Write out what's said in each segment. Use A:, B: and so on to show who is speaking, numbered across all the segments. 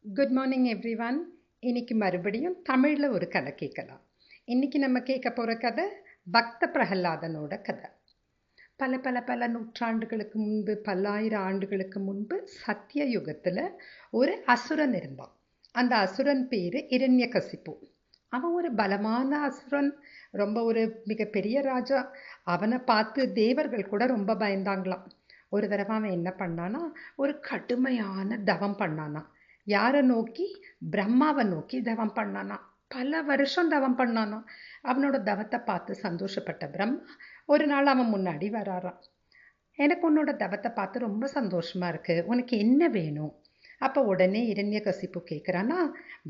A: Good morning everyone. இன்னைக்கு மறுபடியும் தமிழில் ஒரு கதை கேட்கலாம். இன்னைக்கு நம்ம கேட்க போகிற கதை பக்த பிரகலாதனோட கதை. பல பல பல நூற்றாண்டுகளுக்கு முன்பு, பல்லாயிரம் ஆண்டுகளுக்கு முன்பு சத்திய யுகத்தில் ஒரு அசுரன் இருந்தான். அந்த அசுரன் பேர் இரண்யகசிப்பு. அவன் ஒரு பலமான அசுரன், ரொம்ப ஒரு மிகப்பெரிய ராஜா. அவனை பார்த்து தேவர்கள் கூட ரொம்ப பயந்தாங்களாம். ஒரு தடவை அவன் என்ன பண்ணானா, ஒரு கடுமையான தவம் பண்ணானா. யாரை நோக்கி? பிரம்மாவை நோக்கி தவம் பண்ணானா. பல வருஷம் தவம் பண்ணானா. அவனோட தவத்தை பார்த்து சந்தோஷப்பட்ட பிரம்மா ஒரு நாள் அவன் முன்னாடி வராராம். எனக்கு உன்னோட தவத்தை பார்த்து ரொம்ப சந்தோஷமா இருக்கு, உனக்கு என்ன வேணும்? அப்போ உடனே இரண்யகசிப்பு கேட்குறானா,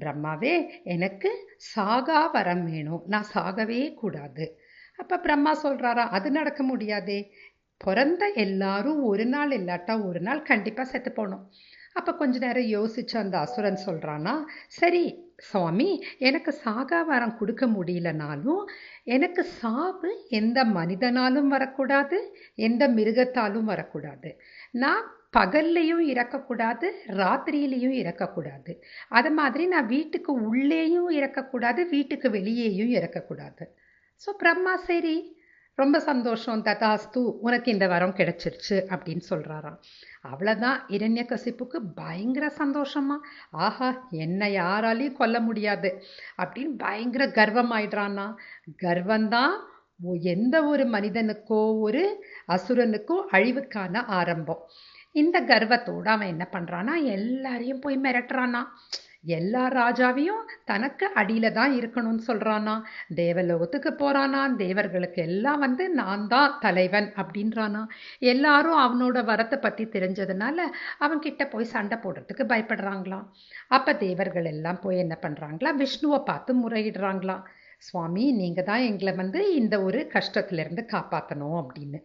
A: பிரம்மாவே, எனக்கு சாகா வரம் வேணும், நான் சாகவே கூடாது. அப்போ பிரம்மா சொல்கிறாரா, அது நடக்க முடியாதே, பிறந்த எல்லாரும் ஒரு நாள் இல்லாட்டா ஒரு நாள் கண்டிப்பாக செத்து போகணும். அப்போ கொஞ்ச நேரம் யோசிச்சு அந்த அசுரன் சொல்கிறானா, சரி சுவாமி, எனக்கு சாகா வரம் கொடுக்க முடியலனாலும் எனக்கு சாவு எந்த மனிதனாலும் வரக்கூடாது, எந்த மிருகத்தாலும் வரக்கூடாது. நான் பகல்லையும் இறக்கக்கூடாது, ராத்திரியிலையும் இறக்கக்கூடாது. அது மாதிரி நான் வீட்டுக்கு உள்ளேயும் இறக்கக்கூடாது, வீட்டுக்கு வெளியேயும் இறக்கக்கூடாது. ஸோ பிரம்மா சரி, ரொம்ப சந்தோஷம், ததாஸ்து, உனக்கு இந்த வரம் கிடைச்சிருச்சு அப்படின்னு சொல்கிறாராம். அவ்வளோதான். இரண்யகசிப்புக்கு பயங்கர சந்தோஷமா, ஆஹா, என்னை யாராலையும் கொல்ல முடியாது அப்படின்னு பயங்கர கர்வம் ஆயிடுறான்னா. கர்வந்தான் எந்த ஒரு மனிதனுக்கோ ஒரு அசுரனுக்கோ அழிவுக்கான ஆரம்பம். இந்த கர்வத்தோடு அவன் என்ன பண்ணுறான்னா, எல்லாரையும் போய் மிரட்டுறானா. எல்லா ராஜாவையும் தனக்கு அடியில தான் இருக்கணும்னு சொல்றானா. தேவலோகத்துக்கு போறானா, தேவர்களுக்கு எல்லாம் நான் தான் தலைவன் அப்படின்றானா. எல்லாரும் அவனோட வரத்தை பற்றி தெரிஞ்சதுனால அவன்கிட்ட போய் சண்டை போடுறதுக்கு பயப்படுறாங்களாம். அப்போ தேவர்கள் எல்லாம் போய் என்ன பண்ணுறாங்களா, விஷ்ணுவை பார்த்து முறையிடுறாங்களாம். சுவாமி, நீங்கள் தான் எங்களை இந்த ஒரு கஷ்டத்துலேருந்து காப்பாற்றணும் அப்படின்னு.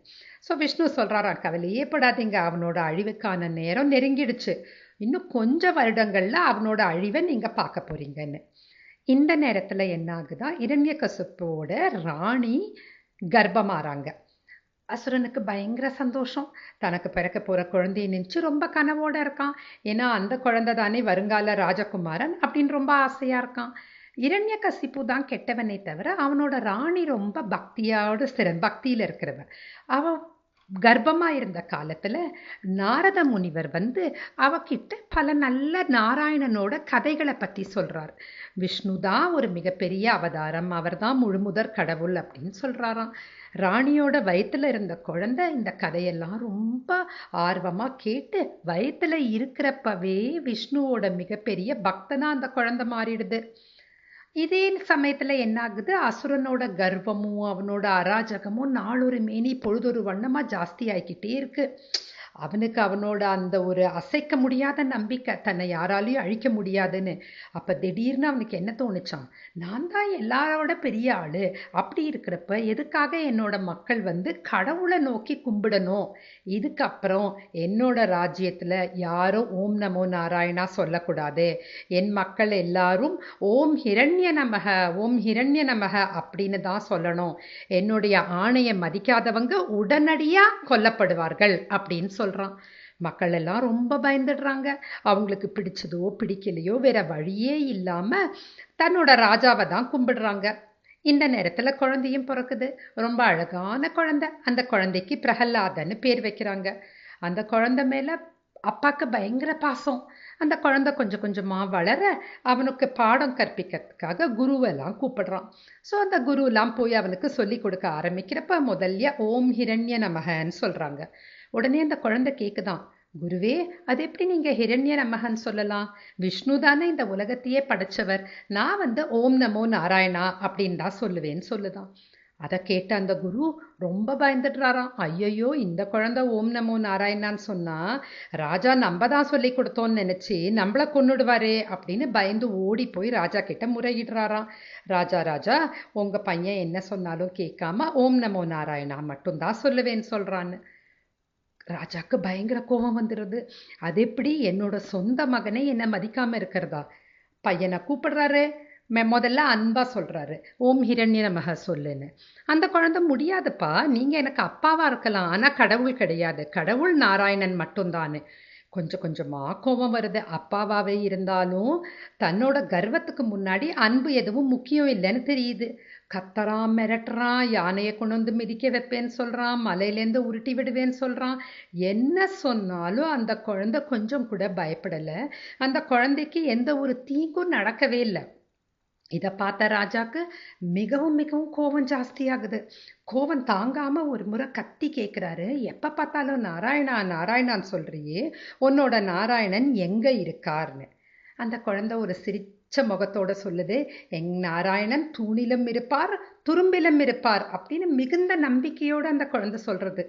A: ஸோ விஷ்ணு சொல்கிறாராம், கவலையே படாதீங்க, அவனோட அழிவுக்கான நேரம் நெருங்கிடுச்சு, இன்னும் கொஞ்சம் வருடங்களில் அவனோட அழிவை நீங்கள் பார்க்க போகிறீங்கன்னு. இந்த நேரத்தில் என்ன ஆகுதா, இரண்யகசிப்போட ராணி கர்ப்பமாறாங்க. அசுரனுக்கு பயங்கர சந்தோஷம். தனக்கு பிறக்க போகிற குழந்தைய நினச்சி ரொம்ப கனவோடு இருக்கான். ஏன்னா அந்த குழந்தை தானே வருங்கால ராஜகுமாரன் அப்படின்னு ரொம்ப ஆசையாக இருக்கான். இரண்யகசிப்பு தான் கெட்டவனே தவிர அவனோட ராணி ரொம்ப பக்தியில் இருக்கிறவன். அவன் கர்ப்பமாக இருந்த காலத்தில் நாரத முனிவர் அவகிட்ட பல நல்ல நாராயணனோட கதைகளை பற்றி சொல்கிறார். விஷ்ணு தான் ஒரு மிகப்பெரிய அவதாரம், அவர் தான் முழுமுதற் கடவுள் அப்படின்னு சொல்கிறாராம். ராணியோட வயிற்றுல இருந்த குழந்தை இந்த கதையெல்லாம் ரொம்ப ஆர்வமாக கேட்டு வயிற்றுல இருக்கிறப்பவே விஷ்ணுவோட மிகப்பெரிய பக்தனாக அந்த குழந்தை மாறிடுது. இதே சமயத்தில் என்ன ஆகுது, அசுரனோட கர்வமும் அவனோட அராஜகமும் நாளொரு மேனி பொழுதொரு வண்ணமாக ஜாஸ்தி ஆகிக்கிட்டே இருக்கு. அவனுக்கு அவனோட அந்த ஒரு அசைக்க முடியாத நம்பிக்கை, தன்னை யாராலையும் அழிக்க முடியாதுன்னு. அப்போ திடீர்னு அவனுக்கு என்ன தோணுச்சான், நான் தான் எல்லாரோட பெரிய ஆள், அப்படி இருக்கிறப்ப எதுக்காக என்னோட மக்கள் கடவுளை நோக்கி கும்பிடணும்? இதுக்கப்புறம் என்னோட ராஜ்யத்தில் யாரும் ஓம் நமோ நாராயணா சொல்லக்கூடாது. என் மக்கள் எல்லாரும் ஓம் ஹிரண்ய நமக, ஓம் ஹிரண்ய நமக அப்படின்னு தான் சொல்லணும். என்னுடைய ஆணையை மதிக்காதவங்க உடனடியாக கொல்லப்படுவார்கள் அப்படின்னு சொல்கிறான். மக்கள் எல்லாம் ரொம்ப பயந்துடுறாங்க. அவங்களுக்கு பிடிச்சதோ பிடிக்கலையோ வேற வழியே இல்லாமல் தன்னோட ராஜாவை தான் கும்பிடுறாங்க. இந்த நேரத்தில் குழந்தையும் பிறக்குது, ரொம்ப அழகான குழந்தை. அந்த குழந்தைக்கு பிரகலாதன்னு பேர் வைக்கிறாங்க. அந்த குழந்தை மேலே அப்பாவுக்கு பயங்கர பாசம். அந்த குழந்தை கொஞ்சம் கொஞ்சமாக வளர அவனுக்கு பாடம் கற்பிக்கிறதுக்காக குருவெல்லாம் கூப்பிடுறான். ஸோ அந்த குருலாம் போய் அவனுக்கு சொல்லி கொடுக்க ஆரம்பிக்கிறப்ப முதல்ல ஓம் ஹிரண்ய நமகன்னு சொல்கிறாங்க. உடனே அந்த குழந்தை கேட்குதான், குருவே, அது எப்படி நீங்கள் ஹிரண்ய நமகன்னு சொல்லலாம்? விஷ்ணு தானே இந்த உலகத்தையே படைச்சவர், நான் ஓம் நமோ நாராயணா அப்படின்னு தான் சொல்லுவேன்னு சொல்லுதான். அதை கேட்ட அந்த குரு ரொம்ப பயந்துடுறாராம். ஐயையோ, இந்த குழந்தை ஓம் நமோ நாராயணான்னு சொன்னால் ராஜா நம்ம தான் சொல்லி கொடுத்தோன்னு நினச்சி நம்மளை கொன்னுடுவாரே அப்படின்னு பயந்து ஓடி போய் ராஜா கிட்ட முறையிடுறாராம். ராஜா, உங்கள் பையன் என்ன சொன்னாலும் கேட்காம ஓம் நமோ நாராயணா மட்டும்தான் சொல்லுவேன்னு சொல்கிறான்னு. ராஜாக்கு பயங்கர கோபம் வந்துடுது. அது எப்படி என்னோட சொந்த மகனை என்னை மதிக்காமல் இருக்கிறதா? பையனை கூப்பிடுறாரு, முதல்ல அன்பா சொல்கிறாரு, ஓம் ஹிரண்ய நமக சொல்லுன்னு. அந்த குழந்தை, முடியாதுப்பா, நீங்கள் எனக்கு அப்பாவாக இருக்கலாம், ஆனால் கடவுள் கிடையாது, கடவுள் நாராயணன் மட்டும்தான்னு. கொஞ்சம் கொஞ்சமாக கோபம் வருது. அப்பாவாகவே இருந்தாலும் தன்னோட கர்வத்துக்கு முன்னாடி அன்பு எதுவும் முக்கியம் இல்லைன்னு தெரியுது. கத்துறான், மிரட்டுறான், யானையை கொண்டு வந்து மிதிக்க வைப்பேன்னு சொல்கிறான், மலையிலேருந்து உருட்டி விடுவேன்னு சொல்கிறான். என்ன சொன்னாலும் அந்த குழந்தை கொஞ்சம் கூட பயப்படலை. அந்த குழந்தைக்கு எந்த ஒரு தீங்கும் நடக்கவே இல்லை. இதை பார்த்த ராஜாக்கு மிகவும் மிகவும் கோபம் ஜாஸ்தியாகுது. கோபம் தாங்காம ஒரு முறை கத்தி கேட்குறாரு, எப்போ பார்த்தாலும் நாராயணா நாராயணான்னு சொல்றியே, உன்னோட நாராயணன் எங்க இருக்கார்னு. அந்த குழந்தை ஒரு சிரிச்ச முகத்தோட சொல்லுது, எங் நாராயணன் தூணிலும் இருப்பார் துரும்பிலும் இருப்பார் அப்படின்னு மிகுந்த நம்பிக்கையோட அந்த குழந்தை சொல்றது.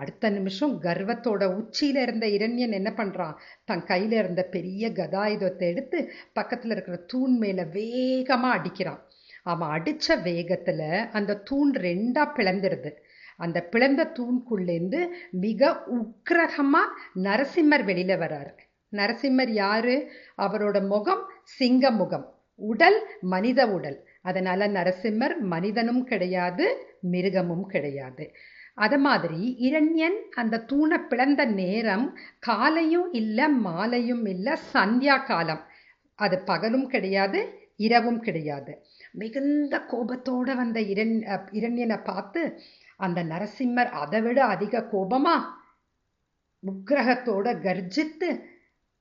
A: அடுத்த நிமிஷம் கர்வத்தோட உச்சியில இருந்த இரண்யன் என்ன பண்றான், தன் கையில இருந்த பெரிய கதாயுதத்தை எடுத்து பக்கத்துல இருக்கிற தூண் மேல வேகமா அடிக்கிறான். அவன் அடிச்ச வேகத்துல அந்த தூண் ரெண்டா பிளந்துடுது. அந்த பிளந்த தூண்குள்ளேருந்து மிக உக்கிரகமா நரசிம்மர் வெளியில வர்றாரு. நரசிம்மர் யாரு? அவரோட முகம் சிங்க முகம், உடல் மனித உடல். அதனால நரசிம்மர் மனிதனும் கிடையாது, மிருகமும் கிடையாது. அது மாதிரி இரண்யன் அந்த தூணை பிளந்த நேரம் காலையும் இல்லை மாலையும் இல்லை, சந்தியா காலம். அது பகலும் கிடையாது இரவும் கிடையாது. மிகுந்த கோபத்தோட வந்த இரண்யனை பார்த்து அந்த நரசிம்மர் அதை விட அதிக கோபமா உக்கிரகத்தோட கர்ஜித்து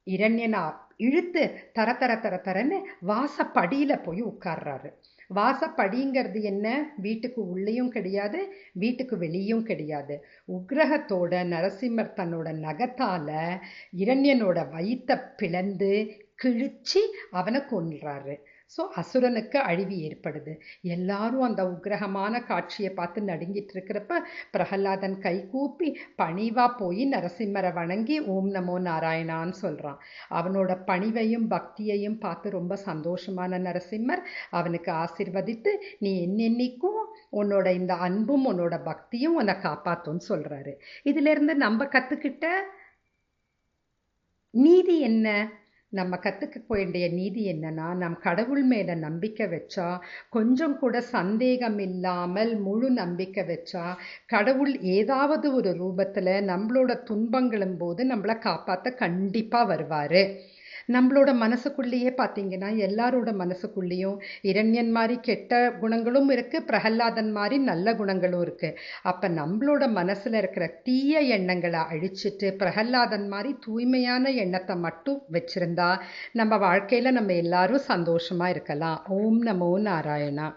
A: இரண்யனை இழுத்து தர தர தர தரன்னு வாசப்படியில போய் உட்கார்றாரு. வாசப்படிங்கிறது என்ன? வீட்டுக்கு உள்ளேயும் கிடையாது, வீட்டுக்கு வெளியும் கிடையாது. உக்கிரகத்தோட நரசிம்மர் தன்னோட நகத்தால இரண்யனோட வயித்தை பிளந்து கிழிச்சு அவனை கொன்றாரு. ஸோ அசுரனுக்கு அழிவு ஏற்படுது. எல்லாரும் அந்த உக்கிரகமான காட்சியை பார்த்து நடுங்கிட்டு இருக்கிறப்ப பிரகலாதன் கை கூப்பி பணிவா போய் நரசிம்மரை வணங்கி ஓம் நமோ நாராயணான்னு சொல்றான். அவனோட பணிவையும் பக்தியையும் பார்த்து ரொம்ப சந்தோஷமான நரசிம்மர் அவனுக்கு ஆசீர்வதித்து, நீ என்னென்னைக்கும் உன்னோட இந்த அன்பும் உன்னோட பக்தியும் உன்னை காப்பாத்தும்னு சொல்றாரு. இதுல இருந்து நம்ம கத்துக்கிட்ட நீதி என்ன? நம்ம கற்றுக்க வேண்டிய நீதி என்னன்னா, நம் கடவுள் மேலே நம்பிக்கை வச்சா, கொஞ்சம் கூட சந்தேகம் இல்லாமல் முழு நம்பிக்கை வச்சா, கடவுள் ஏதாவது ஒரு ரூபத்தில் நம்மளோட துன்பங்களும் போது நம்மளை காப்பாற்ற கண்டிப்பாக வருவார். நம்மளோட மனசுக்குள்ளேயே பார்த்தீங்கன்னா எல்லாரோட மனசுக்குள்ளேயும் இரண்யன் மாதிரி கெட்ட குணங்களும் இருக்குது, பிரகலாதன் மாதிரி நல்ல குணங்களும் இருக்குது. அப்போ நம்மளோட மனசில் இருக்கிற தீய எண்ணங்களை அழிச்சிட்டு பிரகலாதன் மாதிரி தூய்மையான எண்ணத்தை மட்டும் வச்சுருந்தா நம்ம வாழ்க்கையில் நம்ம எல்லாரும் சந்தோஷமாக இருக்கலாம். ஓம் நமோ நாராயணா.